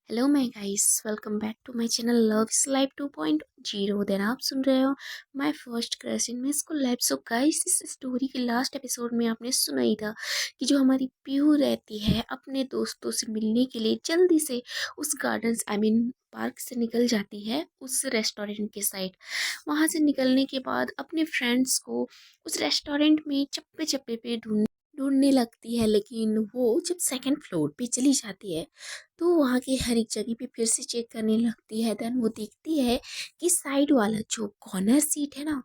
Hello my guys, welcome back to my channel love is life 2.0। Then आप सुन रहे हो my first crush in my school life. So guys, इस story के last episode में आपने सुना ही था कि जो हमारी पीहू रहती है अपने दोस्तों से मिलने के लिए जल्दी से उस गार्डन्स पार्क से निकल जाती है उस रेस्टोरेंट के साइड। वहां से निकलने के बाद अपने फ्रेंड्स को उस रेस्टोरेंट में चप्पे चप्पे पे ढूंढने लगती है, लेकिन वो जब सेकंड फ्लोर पे चली जाती है तो वहाँ की हर एक जगह पे फिर से चेक करने लगती है। देन वो देखती है कि साइड वाला जो कॉर्नर सीट है ना,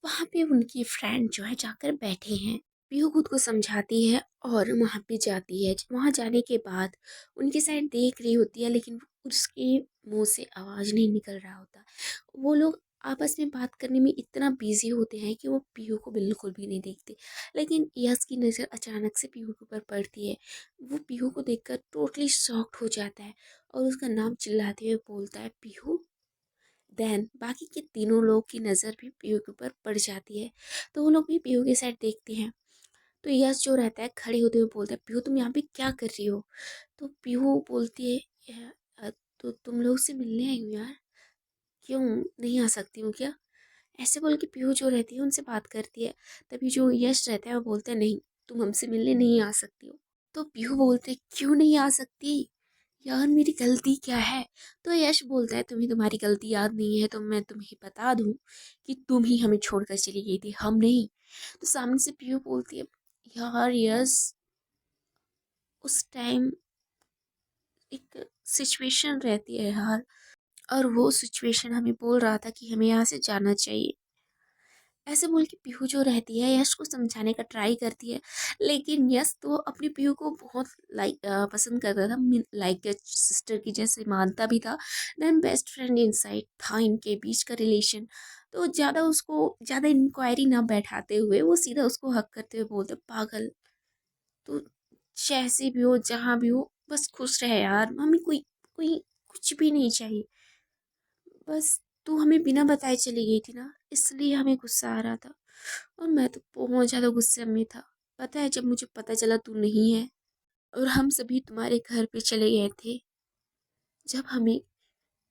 वहाँ पे उनकी फ्रेंड जो है जाकर बैठे हैं। पीहू खुद को समझाती है और वहाँ पे जाती है। वहाँ जाने के बाद उनकी साइड देख रही होती है, लेकिन उसके मुंह से आवाज़ नहीं निकल रहा होता। वो लोग आपस में बात करने में इतना बिजी होते हैं कि वो पीहू को बिल्कुल भी नहीं देखते। लेकिन यश की नज़र अचानक से पीहू के ऊपर पड़ती है। वो पीहू को देखकर टोटली शॉक्ड हो जाता है और उसका नाम चिल्लाते हुए बोलता है, पीहू। देन बाकी के तीनों लोग की नज़र भी पीहू के ऊपर पड़ जाती है, तो वो लोग भी पीहू के साइड देखते हैं। तो यश जो रहता है खड़े होते हुए बोलता है, पीहू तुम यहाँ पे क्या कर रही हो? तो पीहू बोलती है, तो तुम लोग से मिलने आई हूँ यार, क्यों नहीं आ सकती हूँ क्या? ऐसे बोल के पीहू जो रहती है उनसे बात करती है। तभी जो यश रहता है वो बोलता है, नहीं, तुम हमसे मिलने नहीं आ सकती हो। तो पीहू बोलते, क्यों नहीं आ सकती यार, मेरी गलती क्या है? तो यश बोलता है, तुम्हें तुम्हारी गलती याद नहीं है तो मैं तुम्हें बता दूं कि तुम ही हमें छोड़कर चली गई थी, हम नहीं। तो सामने से पीहू बोलती है, यार यश, उस टाइम एक सिचुएशन रहती है यार, और वो सिचुएशन हमें बोल रहा था कि हमें यहाँ से जाना चाहिए। ऐसे बोल के पीहू जो रहती है यश को समझाने का ट्राई करती है, लेकिन यश तो अपनी पीहू को बहुत पसंद करता था, लाइक सिस्टर की जैसे मानता भी था। देन बेस्ट फ्रेंड इनसाइड था इनके बीच का रिलेशन। तो ज़्यादा उसको ज़्यादा इंक्वायरी ना बैठाते हुए वो सीधा उसको हक करते हुए बोलते, पागल, तो जैसे भी हो जहाँ भी हो बस खुश रहे यार, हमें कोई कोई कुछ भी नहीं चाहिए। बस तू हमें बिना बताए चली गई थी ना, इसलिए हमें गुस्सा आ रहा था। और मैं तो बहुत ज़्यादा गुस्से में था। पता है, जब मुझे पता चला तू नहीं है और हम सभी तुम्हारे घर पे चले गए थे, जब हमें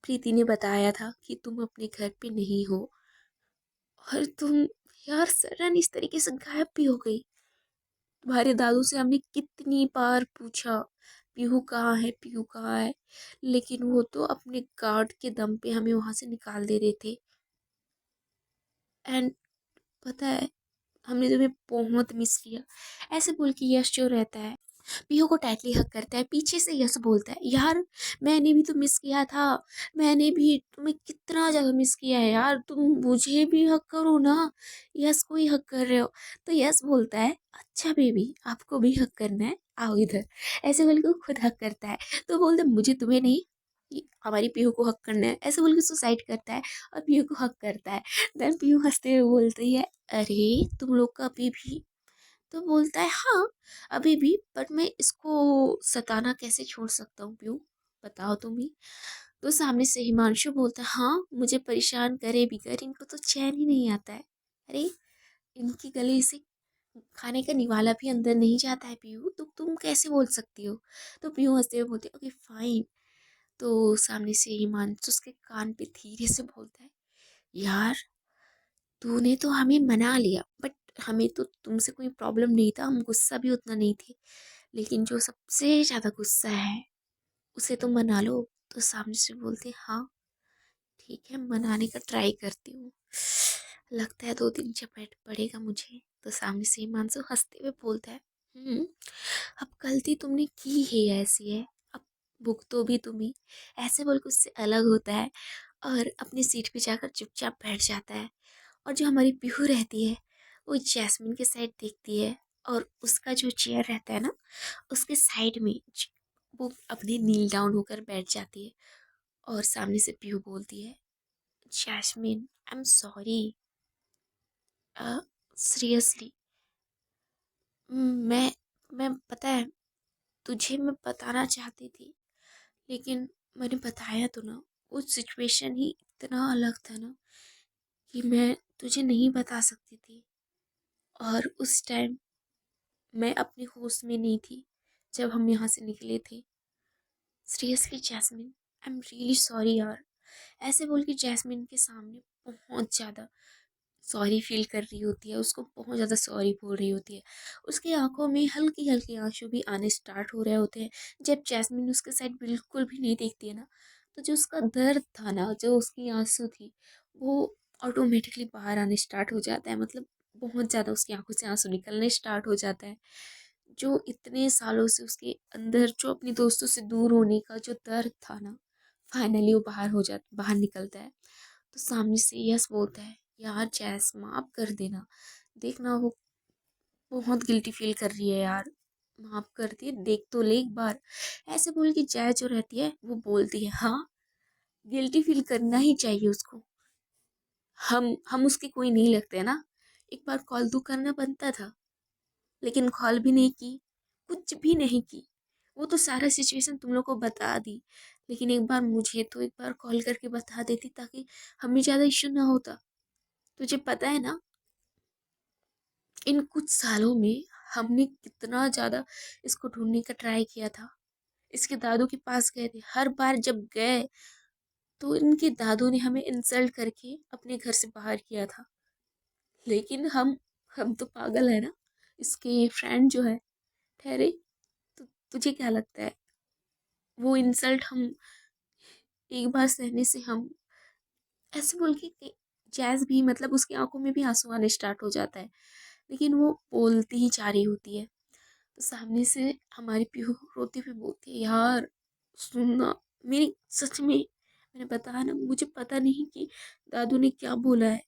प्रीति ने बताया था कि तुम अपने घर पे नहीं हो, और तुम यार सडन इस तरीके से गायब भी हो गई। तुम्हारे दादू से हमने कितनी बार पूछा, पीहू कहाँ है, पीहू कहाँ है, लेकिन वो तो अपने गार्ड के दम पे हमें वहां से निकाल दे रहे थे। एंड पता है, हमने तुम्हें बहुत मिस किया। ऐसे बोल के यश जो रहता है पीहू को टाइटली हक करता है। पीछे से यश बोलता है, यार मैंने भी तो मिस किया था, मैंने भी तुम्हें कितना ज़्यादा मिस किया है यार, तुम मुझे भी हक करो ना, यश को ही हक कर रहे हो। तो यश बोलता है, अच्छा बेबी, आपको भी हक करना है, आओ इधर। ऐसे बोल के वो खुद हक करता है। तो बोलते, मुझे तुम्हें नहीं, हमारी पीहू को हक करना है। ऐसे बोल के सुसाइड करता है और पीहू को हक करता है। देन पीहू हंसते हुए बोलती है, अरे तुम लोग का अभी भी? तो बोलता है, हाँ अभी भी, बट मैं इसको सताना कैसे छोड़ सकता हूँ पीहू, बताओ तुम ही। तो सामने से हिमांशु बोलता है, हाँ मुझे परेशान करे भी कर, इनको तो चैन ही नहीं आता है। अरे इनकी गले से खाने का निवाला भी अंदर नहीं जाता है पीहू, तो तुम कैसे बोल सकती हो? तो पीहू हंसते हुए बोलते, ओके फाइन। तो सामने से हिमांशु उसके कान पे धीरे से बोलता है, यार तूने तो हमें मना लिया, बट हमें तो तुमसे कोई प्रॉब्लम नहीं था, हम गुस्सा भी उतना नहीं थे, लेकिन जो सबसे ज्यादा गुस्सा है उसे तो मना लो। तो सामने से बोलते, हाँ ठीक है, मनाने का ट्राई करती हूँ, लगता है 2 दिन चपेट पड़ेगा मुझे। तो सामने से हिमांशु हंसते हुए बोलता है, अब गलती तुमने की है, ऐसी है, अब भुगतो भी तुम ही। ऐसे बोल के उससे अलग होता है और अपनी सीट पे जाकर चुपचाप बैठ जाता है। और जो हमारी पीहू रहती है वो जैस्मिन के साइड देखती है, और उसका जो चेयर रहता है ना, उसके साइड में वो अपने नील डाउन होकर बैठ जाती है। और सामने से पीहू बोलती है, Jasmine I am sorry, seriously, मैं मैं पता है, तुझे मैं बताना चाहती थी, लेकिन मैंने बताया तो ना, वो सिचुएशन ही इतना अलग था ना कि मैं तुझे नहीं बता सकती थी। और उस टाइम मैं अपनी होश में नहीं थी जब हम यहाँ से निकले थे। Seriously Jasmine, I am really sorry यार। ऐसे बोल के जैस्मिन के सामने बहुत ज़्यादा सॉरी फील कर रही होती है, उसको बहुत ज़्यादा सॉरी बोल रही होती है। उसकी आंखों में हल्की हल्की आंसू भी आने स्टार्ट हो रहे होते हैं। जब जैस्मिन उसके साइड बिल्कुल भी नहीं देखती है ना, तो जो उसका दर्द था ना, जो उसकी आंसू थी, वो ऑटोमेटिकली बाहर आने स्टार्ट हो जाता है। मतलब बहुत ज़्यादा उसकी आंखों से आंसू निकलने स्टार्ट हो जाता है। जो इतने सालों से उसके अंदर जो अपने दोस्तों से दूर होने का जो दर्द था ना, फाइनली वो बाहर निकलता है। तो सामने से यस बोलता है, यार जैस माफ कर देना, देखना वो बहुत गिल्टी फील कर रही है यार, माफ कर दे, देख तो ले एक बार। ऐसे बोल के जय जो रहती है वो बोलती है, हाँ गिल्टी फील करना ही चाहिए उसको। हम उसके कोई नहीं लगते ना। एक बार कॉल तो करना बनता था, लेकिन कॉल भी नहीं की, कुछ भी नहीं की। वो तो सारा सिचुएशन तुम लोग को बता दी, लेकिन एक बार मुझे तो एक बार कॉल करके बता देती, ताकि हमें ज़्यादा इश्यू ना होता। तुझे पता है ना, इन कुछ सालों में हमने कितना ज़्यादा इसको ढूंढने का ट्राई किया था। इसके दादू के पास गए थे, हर बार जब गए तो इनके दादू ने हमें इंसल्ट करके अपने घर से बाहर किया था। लेकिन हम तो पागल है ना। इसके फ्रेंड जो है ठहरे, तो तुझे क्या लगता है, वो इंसल्ट हम एक बार सहने से हम ऐसे बोल के जैज भी, मतलब उसकी आंखों में भी आंसू आने स्टार्ट हो जाता है, लेकिन वो बोलती ही जा रही होती है। तो सामने से हमारी पीहू रोती हुई बोलती है, यार सुनना मेरी, सच में मैंने बताया ना, मुझे पता नहीं कि दादू ने क्या बोला है।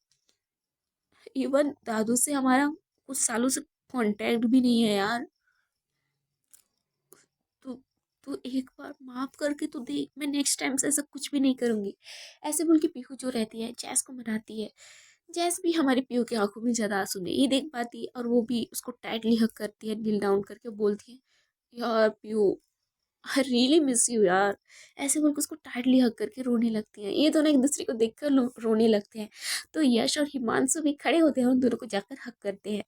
इवन दादू से हमारा कुछ सालों से कांटेक्ट भी नहीं है यार। तू तू एक बार माफ करके तो देख, मैं नेक्स्ट टाइम से ऐसा कुछ भी नहीं करूंगी। ऐसे बोल के पीहू जो रहती है जैस को मनाती है। जैस भी हमारी पीहू की आंखों में ज्यादा आंसू नहीं देख पाती, और वो भी उसको टाइटली हक करती है, नील डाउन करके बोलती है, यार Pihu I really miss you यार। ऐसे बोल के उसको टाइटली हक करके रोने लगती हैं। ये दोनों एक दूसरे को देखकर रोने लगते हैं। तो यश और हिमांशु भी खड़े होते हैं, उन दोनों को जाकर हक करते हैं।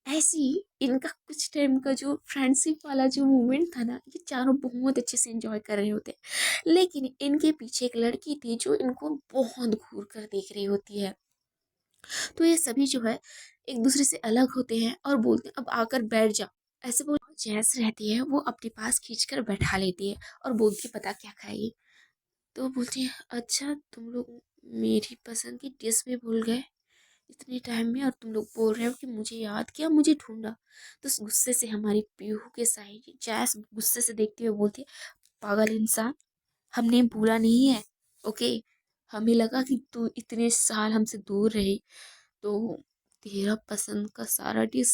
ऐसे ही इनका कुछ टाइम का जो फ्रेंडशिप वाला जो मोमेंट था ना, ये चारों बहुत अच्छे से एंजॉय कर रहे होते हैं। लेकिन इनके पीछे एक लड़की थी जो इनको बहुत घूर कर देख रही होती है। तो ये सभी जो है एक दूसरे से अलग होते हैं और बोलते हैं, अब आकर बैठ जा। ऐसे वो जैस रहती है, वो अपने पास खींच कर बैठा लेती है और बोलती है, पता क्या खाएगी। तो बोलती है, अच्छा तुम लोग मेरी पसंद की डिश भी भूल गए इतने टाइम में, और तुम लोग बोल रहे हो कि मुझे याद किया, मुझे ढूंढा। तो उस गुस्से से हमारी पीहू के साइड जैस गुस्से से देखती हुए बोलती है, पागल इंसान, हमने भूला नहीं है, ओके। हमें लगा कि तू इतने साल हमसे दूर रही, तो तेरा पसंद का सारा डिश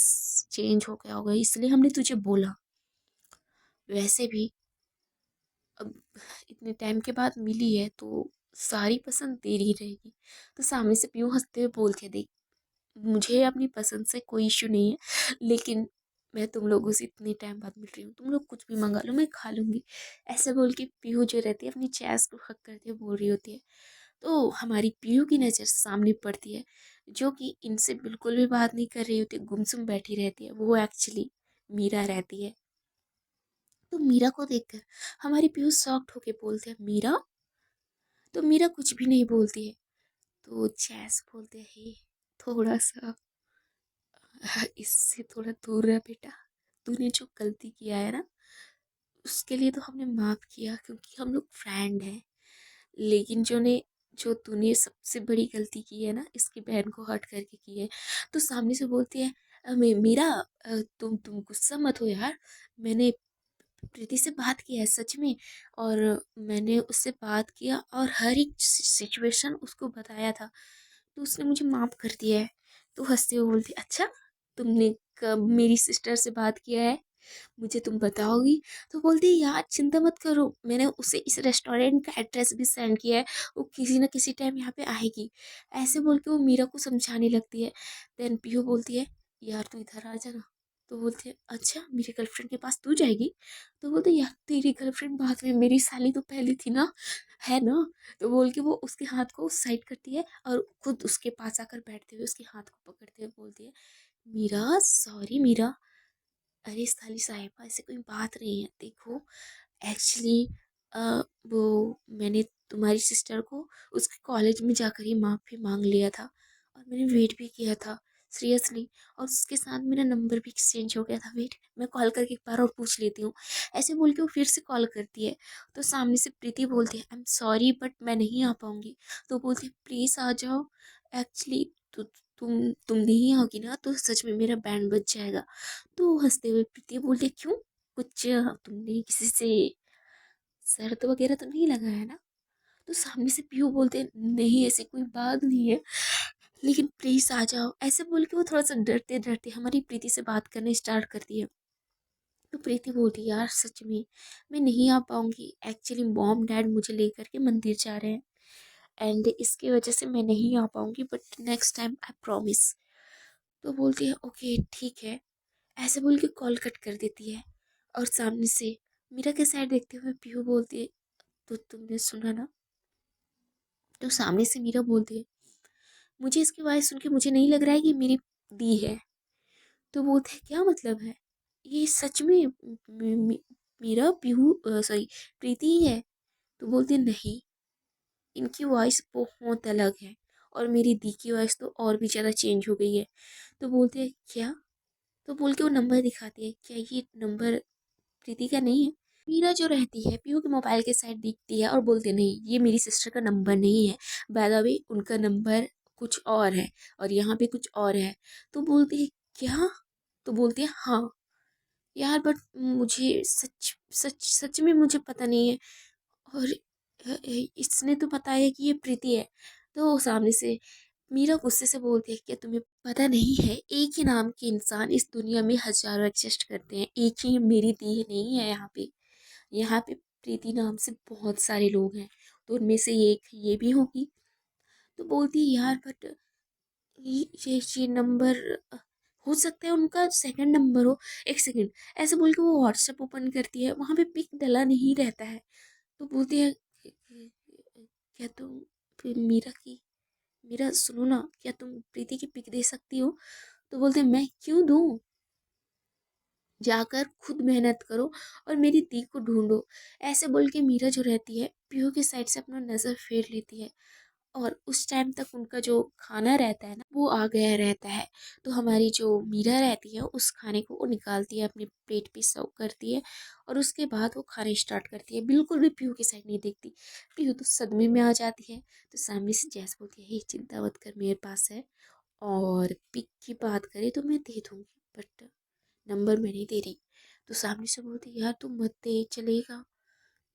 चेंज हो गया होगा, इसलिए हमने तुझे बोला। वैसे भी अब इतने टाइम के बाद मिली है, तो सारी पसंद तेरी ही रहेगी। तो सामने से पीयूँ हंसते हुए बोलते, देख मुझे अपनी पसंद से कोई इशू नहीं है, लेकिन मैं तुम लोगों से इतने टाइम बाद मिल रही हूँ, तुम लोग कुछ भी मंगा लो मैं खा लूँगी। ऐसे बोल के पीहू जो रहती है अपनी चैस को हक करते हुए बोल रही होती है। तो हमारी पीयू की नज़र सामने पड़ती है, जो कि इनसे बिल्कुल भी बात नहीं कर रही होती, गुमसुम बैठी रहती है। वो एक्चुअली मीरा रहती है। तो मीरा को देखकर हमारी पीयू शॉक्ड होके बोलते हैं, मीरा। तो मीरा कुछ भी नहीं बोलती है। तो जैस बोलते हैं, थोड़ा सा इससे थोड़ा दूर रह बेटा, तूने जो गलती किया है ना, उसके लिए तो हमने माफ़ किया क्योंकि हम लोग फ्रेंड हैं। लेकिन जो तूने सबसे बड़ी गलती की है ना, इसकी बहन को हर्ट करके की है। तो सामने से बोलती है, मीरा, तुम गुस्सा मत हो यार, मैंने प्रीति से बात किया है सच में, और मैंने उससे बात किया और हर एक सिचुएशन उसको बताया था, तो उसने मुझे माफ़ कर दिया है। तो हंसते हुए बोलती, अच्छा तुमने कब मेरी सिस्टर से बात किया है, मुझे तुम बताओगी। तो बोलती है, यार चिंता मत करो, मैंने उसे इस रेस्टोरेंट का एड्रेस भी सेंड किया है, वो किसी न किसी टाइम यहाँ पे आएगी। ऐसे बोल के वो मीरा को समझाने लगती है। देन पीहू बोलती है, यार तू इधर आ जाना। तो बोलती है, अच्छा मेरी गर्लफ्रेंड के पास तू जाएगी। तो बोलते, यार तेरी गर्लफ्रेंड बाद में, मेरी साली तो पहली थी ना, है ना। तो बोल के वो उसके हाथ को साइड करती है और खुद उसके पास आकर बैठते हुए उसके हाथ को पकड़ते हुए बोलती है, मीरा सॉरी मीरा। अरे साली साहिबा, ऐसे कोई बात नहीं है, देखो एक्चुअली वो मैंने तुम्हारी सिस्टर को उसके कॉलेज में जाकर ही माफ़ी मांग लिया था और मैंने वेट भी किया था सीरियसली। और उसके साथ मेरा नंबर भी एक्सचेंज हो गया था। वेट, मैं कॉल करके एक बार और पूछ लेती हूँ। ऐसे बोल के वो फिर से कॉल करती है। तो सामने से प्रीति बोलती है, आई एम सॉरी बट मैं नहीं आ पाऊँगी। तो बोलती है, प्लीज़ आ जाओ। एक्चुअली तुम नहीं आओगी ना तो सच में मेरा बैंड बज जाएगा। तो हंसते हुए प्रीति बोलती है, क्यों, कुछ तुमने किसी से शर्त वगैरह तो नहीं लगाया ना? तो सामने से पीहू बोलते हैं, नहीं ऐसी कोई बात नहीं है, लेकिन प्लीज आ जाओ। ऐसे बोल के वो थोड़ा सा डरते डरते हमारी प्रीति से बात करने स्टार्ट करती है। तो प्रीति बोलती है, यार सच में मैं नहीं आ पाऊंगी। एक्चुअली मॉम डैड मुझे लेकर के मंदिर जा रहे हैं एंड इसकी वजह से मैं नहीं आ पाऊंगी, but next time I promise. तो बोलती है, ओके ठीक है। ऐसे बोल के कॉल कट कर देती है। और सामने से मीरा के साइड देखते हुए पीहू बोलती है, तो तुमने सुना ना? तो सामने से मीरा बोलती है, मुझे इसकी आवाज़ सुन के मुझे नहीं लग रहा है कि मेरी दी है। तो बोलते हैं, क्या मतलब है? ये सच में मेरा पीहू सॉरी प्रीति ही है? तो बोलते हैं, नहीं, इनकी वॉइस बहुत अलग है और मेरी दी की वॉइस तो और भी ज़्यादा चेंज हो गई है। तो बोलते हैं, क्या? तो बोल के वो नंबर दिखाती है, क्या ये नंबर प्रीति का नहीं है? मीरा जो रहती है पीहू के मोबाइल के साइड देखती है और बोलती है, नहीं ये मेरी सिस्टर का नंबर नहीं है। बाय द वे उनका नंबर कुछ और है और यहाँ पे कुछ और है। तो बोलती है, क्या? तो बोलती है, हाँ यार बट मुझे सच सच सच में मुझे पता नहीं है। और इसने तो बताया कि ये प्रीति है। तो सामने से मीरा गुस्से से बोलती है, क्या तुम्हें पता नहीं है एक ही नाम के इंसान इस दुनिया में हजारों एग्जिस्ट करते हैं, एक ही मेरी दी नहीं है यहाँ पे। यहाँ पे प्रीति नाम से बहुत सारे लोग हैं, तो उनमें से एक ये भी होगी। तो बोलती है, यार बट ये नंबर हो सकता है उनका सेकंड नंबर हो। एक सेकंड। ऐसे बोल के वो व्हाट्सएप ओपन करती है, वहाँ पे पिक डला नहीं रहता है। तो बोलती है, क्या तुम फिर मीरा की, मीरा सुनो ना, क्या तुम प्रीति की पिक दे सकती हो? तो बोलते हैं, मैं क्यों दूँ, जाकर खुद मेहनत करो और मेरी दी को ढूंढो। ऐसे बोल के मीरा जो रहती है पीहू की साइड से अपना नज़र फेर लेती है। और उस टाइम तक उनका जो खाना रहता है ना वो आ गया रहता है। तो हमारी जो मीरा रहती है उस खाने को वो निकालती है, अपने प्लेट पे सर्व करती है और उसके बाद वो खाने स्टार्ट करती है, बिल्कुल भी पीहू की साइड नहीं देखती। पीहू तो सदमे में आ जाती है। तो सामने से जैस बोलती है, हे चिंता मत कर, मेरे पास है। और पिक की बात करें तो मैं दे दूंगी, बट नंबर मैं नहीं दे रही। तो सामने से बोलती, यार तू मत दे चलेगा,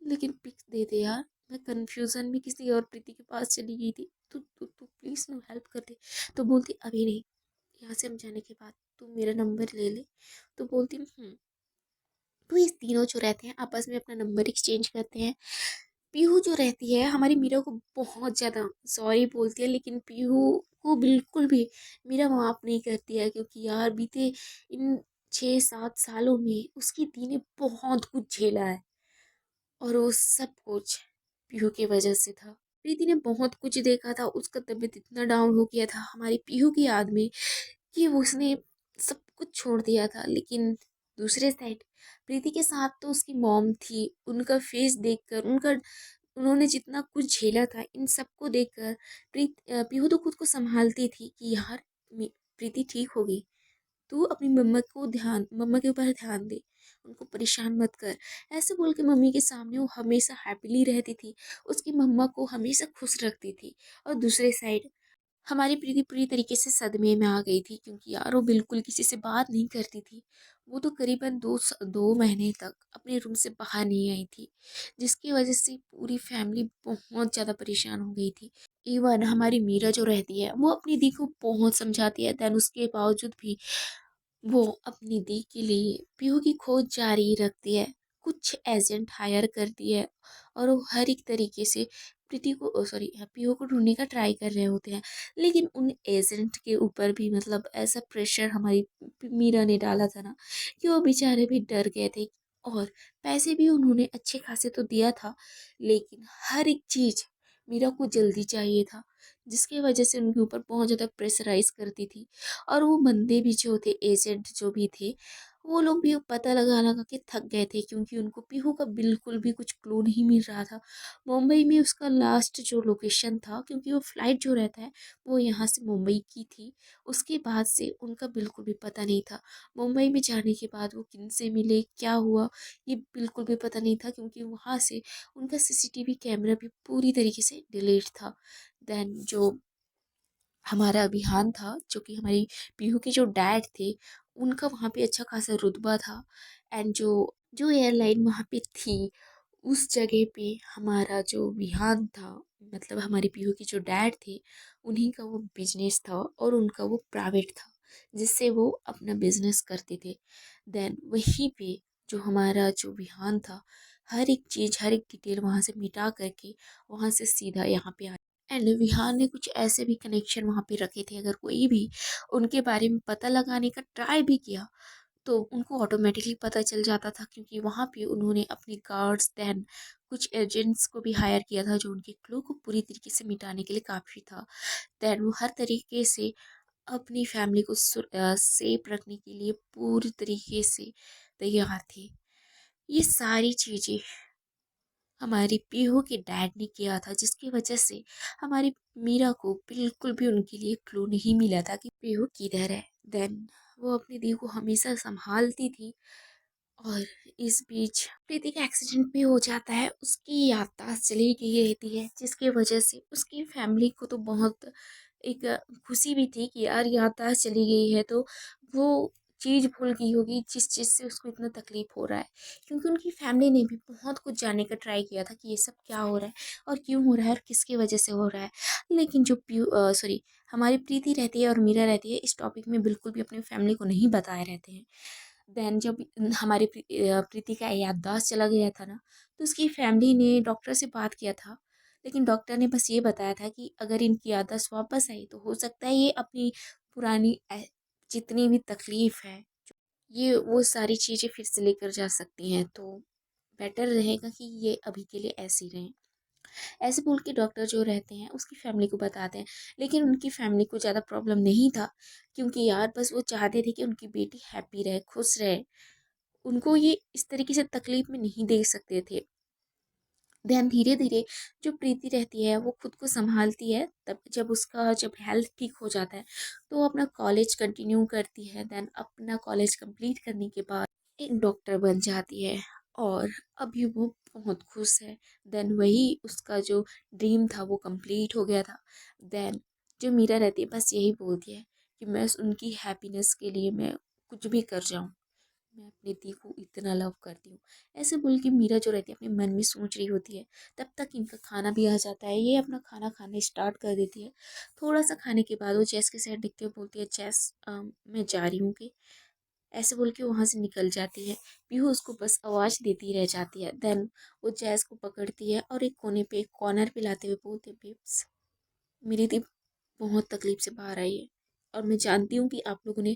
लेकिन पिक दे दे यार। मैं कंफ्यूजन में किसी और प्रीति के पास चली गई थी, तू तू तू प्लीज ना हेल्प कर दे। तो बोलती, अभी नहीं, यहाँ से हम जाने के बाद तू मेरा नंबर ले ले। तो बोलती, तो ये तीनों जो रहते हैं आपस में अपना नंबर एक्सचेंज करते हैं। पीहू जो रहती है हमारी मीरा को बहुत ज़्यादा सॉरी बोलती है, लेकिन पीहू को बिल्कुल भी मीरा माफ़ नहीं करती है, क्योंकि यार बीते इन 6-7 सालों में उसकी दी ने बहुत कुछ झेला है और वो सब कुछ पीहू की वजह से था। प्रीति ने बहुत कुछ देखा था, उसका तबीयत इतना डाउन हो गया था हमारी पीहू की याद में कि वो उसने सब कुछ छोड़ दिया था। लेकिन दूसरे साइड प्रीति के साथ तो उसकी मॉम थी, उनका फेस देखकर, उनका उन्होंने जितना कुछ झेला था इन सबको देखकर पीहू तो खुद को संभालती थी कि यार प्रीति ठीक होगी, तू अपनी मम्मा के ऊपर ध्यान दे, उनको परेशान मत कर। ऐसे बोल के मम्मी के सामने वो हमेशा हैप्पीली रहती थी, उसकी मम्मा को हमेशा खुश रखती थी। और दूसरे साइड हमारी प्रीति पूरी तरीके से सदमे में आ गई थी, क्योंकि यार वो बिल्कुल किसी से बात नहीं करती थी। वो तो करीबन 2 महीने तक अपने रूम से बाहर नहीं आई थी, जिसकी वजह से पूरी फैमिली बहुत ज़्यादा परेशान हो गई थी। इवन हमारी मीरा जो रहती है वो अपनी दी को बहुत समझाती है, देन उसके बावजूद भी वो अपनी दी के लिए पीहू की खोज जारी रखती है। कुछ एजेंट हायर करती है और वो हर एक तरीके से प्रीति को सॉरी पीहू को ढूंढने का ट्राई कर रहे होते हैं। लेकिन उन एजेंट के ऊपर भी मतलब ऐसा प्रेशर हमारी मीरा ने डाला था ना कि वो बेचारे भी डर गए थे। और पैसे भी उन्होंने अच्छे खासे तो दिया था, लेकिन हर एक चीज़ मीरा को जल्दी चाहिए था, जिसकी वजह से उनके ऊपर बहुत ज़्यादा प्रेशराइज करती थी। और वो बंदे भी जो थे, एजेंट जो भी थे, वो लोग भी पता लगा लगा के थक गए थे क्योंकि उनको पीहू का बिल्कुल भी कुछ क्लू नहीं मिल रहा था। मुंबई में उसका लास्ट जो लोकेशन था, क्योंकि वो फ्लाइट जो रहता है वो यहाँ से मुंबई की थी, उसके बाद से उनका बिल्कुल भी पता नहीं था। मुंबई में जाने के बाद वो किन से मिले, क्या हुआ, ये बिल्कुल भी पता नहीं था, क्योंकि वहाँ से उनका सीसीटीवी कैमरा भी पूरी तरीके से डिलीट था। देन जो हमारा अभियान था, जो कि हमारी पीहू के जो डैड थे, उनका वहाँ पे अच्छा खासा रुतबा था। एंड जो जो एयरलाइन वहाँ पे थी, उस जगह पे हमारा जो विहान था, मतलब हमारी पीहू के जो डैड थे, उन्हीं का वो बिजनेस था और उनका वो प्राइवेट था, जिससे वो अपना बिजनेस करते थे। देन वहीं पे जो हमारा जो विहान था, हर एक चीज़, हर एक डिटेल वहाँ से मिटा करके वहाँ से सीधा यहाँ पे एंड विहान ने कुछ ऐसे भी कनेक्शन वहाँ पे रखे थे, अगर कोई भी उनके बारे में पता लगाने का ट्राई भी किया तो उनको ऑटोमेटिकली पता चल जाता था, क्योंकि वहाँ पे उन्होंने अपने गार्ड्स देन कुछ एजेंट्स को भी हायर किया था, जो उनके क्लू को पूरी तरीके से मिटाने के लिए काफ़ी था। देन वो हर तरीके से अपनी फैमिली को सेफ रखने के लिए पूरी तरीके से तैयार थे। ये सारी चीज़ें हमारी पीहू के डैड ने किया था, जिसकी वजह से हमारी मीरा को बिल्कुल भी उनके लिए क्लू नहीं मिला था कि पीहू किधर है। देन वो अपनी दी को हमेशा संभालती थी। और इस बीच प्रीति का एक्सीडेंट भी हो जाता है, उसकी याददाश्त चली गई रहती है, जिसकी वजह से उसकी फैमिली को तो बहुत एक खुशी भी थी कि यार याददाश्त चली गई है, तो वो चीज़ भूल गई होगी जिस चीज़ से उसको इतना तकलीफ हो रहा है। क्योंकि उनकी फैमिली ने भी बहुत कुछ जानने का ट्राई किया था कि ये सब क्या हो रहा है और क्यों हो रहा है और किसकी वजह से हो रहा है। लेकिन जो सॉरी, हमारी प्रीति रहती है और मीरा रहती है, इस टॉपिक में बिल्कुल भी अपनी फैमिली को नहीं बताए रहते हैं। देन जब हमारी प्रीति का याददाश्त चला गया था ना, तो उसकी फैमिली ने डॉक्टर से बात किया था, लेकिन डॉक्टर ने बस ये बताया था कि अगर इनकी याददाश्त वापस आई तो हो सकता है ये अपनी पुरानी जितनी भी तकलीफ है, ये वो सारी चीज़ें फिर से लेकर जा सकती हैं, तो बेटर रहेगा कि ये अभी के लिए ऐसी रहें। ऐसे बोल के डॉक्टर जो रहते हैं उसकी फैमिली को बताते हैं, लेकिन उनकी फैमिली को ज़्यादा प्रॉब्लम नहीं था, क्योंकि यार बस वो चाहते थे कि उनकी बेटी हैप्पी रहे, खुश रहे। उनको ये इस तरीके से तकलीफ में नहीं देख सकते थे। देन धीरे धीरे जो प्रीति रहती है वो खुद को संभालती है, तब जब हेल्थ ठीक हो जाता है तो वो अपना कॉलेज कंटिन्यू करती है। देन अपना कॉलेज कंप्लीट करने के बाद एक डॉक्टर बन जाती है और अभी वो बहुत खुश है। देन वही उसका जो ड्रीम था वो कंप्लीट हो गया था। देन जो मीरा रहती है बस यही बोलती है कि मैं उनकी हैप्पीनेस के लिए मैं कुछ भी कर जाऊँ, मैं अपनी दी को इतना लव करती हूँ। ऐसे बोल के मीरा जो रहती है अपने मन में सोच रही होती है, तब तक इनका खाना भी आ जाता है। ये अपना खाना खाने स्टार्ट कर देती है। थोड़ा सा खाने के बाद वो जैस के साइड देखते हुए बोलती है, जैस मैं जा रही हूँ कि ऐसे बोल के वहाँ से निकल जाती है। पीहू उसको बस आवाज़ देती रह जाती है। देन वो जैस को पकड़ती है और एक कोने पे, एक कॉर्नर पे लाते हुए बोलते, बेब्स मेरी दी बहुत तकलीफ से बाहर आई है और मैं जानती हूँ कि आप लोगों ने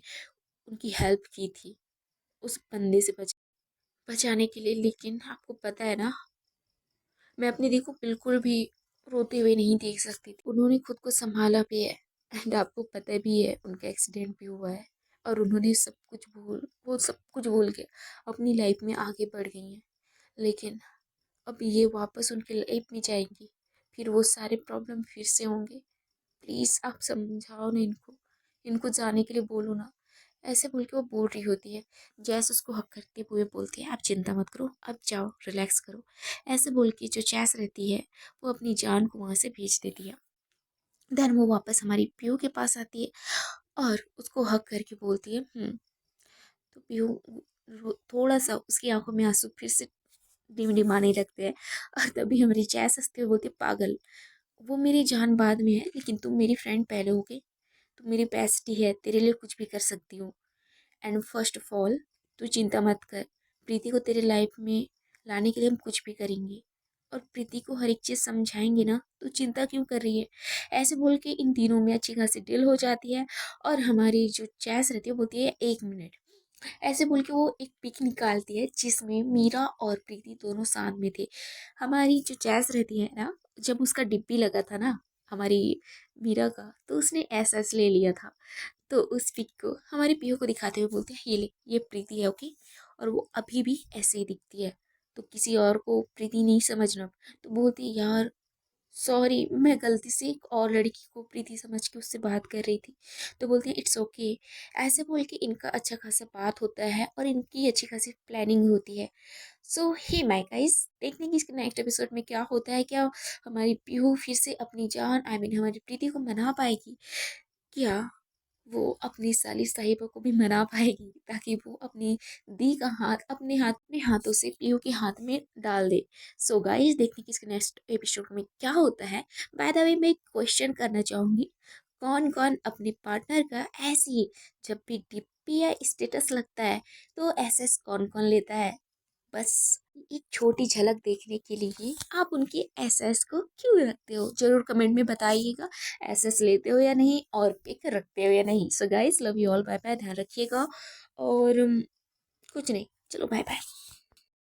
उनकी हेल्प की थी उस बंदे से बचाने के लिए, लेकिन आपको पता है ना, मैं अपनी दी को बिल्कुल भी रोते हुए नहीं देख सकती थी। उन्होंने खुद को संभाला भी है एंड आपको पता भी है उनका एक्सीडेंट भी हुआ है और उन्होंने सब कुछ भूल के अपनी लाइफ में आगे बढ़ गई हैं। लेकिन अब ये वापस उनकी लाइफ में जाएंगी, फिर वो सारे प्रॉब्लम फिर से होंगे। प्लीज़ आप समझाओ ना इनको, इनको जाने के लिए बोलो ना। ऐसे बोल के वो बोल रही होती है। जैस उसको हक करते हुए बोलती है, आप चिंता मत करो, अब जाओ रिलैक्स करो। ऐसे बोल के जो जैस रहती है वो अपनी जान को वहाँ से भेज देती है। देन वो वापस हमारी पीयू के पास आती है और उसको हक करके बोलती है। तो पीयू थोड़ा सा उसकी आंखों में आंसू फिर से टिमटिमाने लगते हैं और तभी हमारी जैस हंसते हुए बोलती है, पागल, वो मेरी जान बाद में है, लेकिन तुम मेरी फ्रेंड पहले हो गई। तू मेरी बेस्टी है, तेरे लिए कुछ भी कर सकती हूँ। एंड फर्स्ट ऑफ ऑल तू चिंता मत कर, प्रीति को तेरे लाइफ में लाने के लिए हम कुछ भी करेंगे और प्रीति को हर एक चीज़ समझाएंगे ना, तू चिंता क्यों कर रही है। ऐसे बोल के इन तीनों में अच्छी खासी डील हो जाती है और हमारी जो चैस रहती है वो बोलती है 1 मिनट। ऐसे बोल के वो एक पिक निकालती है जिसमें मीरा और प्रीति दोनों साथ में थे। हमारी जो चैस रहती है ना, जब उसका डिब्बी लगा था ना हमारी मीरा का, तो उसने एस एस ले लिया था। तो उस पिक को हमारी पीहू को दिखाते हुए बोलते हैं, ये ले, ये प्रीति है, ओके। और वो अभी भी ऐसे ही दिखती है, तो किसी और को प्रीति नहीं समझना। तो बोलती है, यार सॉरी, मैं गलती से एक और लड़की को प्रीति समझ के उससे बात कर रही थी। तो बोलते हैं, इट्स ओके। ऐसे बोल के इनका अच्छा खासा बात होता है और इनकी अच्छी खासी प्लानिंग होती है। सो हे माय गाइस, देखने की इसके नेक्स्ट एपिसोड में क्या होता है। क्या हमारी पीहू फिर से अपनी जान हमारी प्रीति को मना पाएगी? क्या वो अपनी साली साहिबा को भी मना पाएगी, ताकि वो अपनी दी का हाथ अपने हाथों से पीयू के हाथ में डाल दे? सो गाइस, देखने की इसके नेक्स्ट एपिसोड में क्या होता है। बाय द वे, मैं एक क्वेश्चन करना चाहूंगी, कौन कौन अपने पार्टनर का ऐसे ही जब भी डीपी या स्टेटस लगता है तो एसएस कौन कौन लेता है? बस एक छोटी झलक देखने के लिए आप उनके एसएस को क्यों रखते हो, जरूर कमेंट में बताइएगा। एसएस लेते हो या नहीं, और पिक रखते हो या नहीं। So guys, love you all, bye bye, ध्यान रखिएगा। और कुछ नहीं, चलो बाय बाय।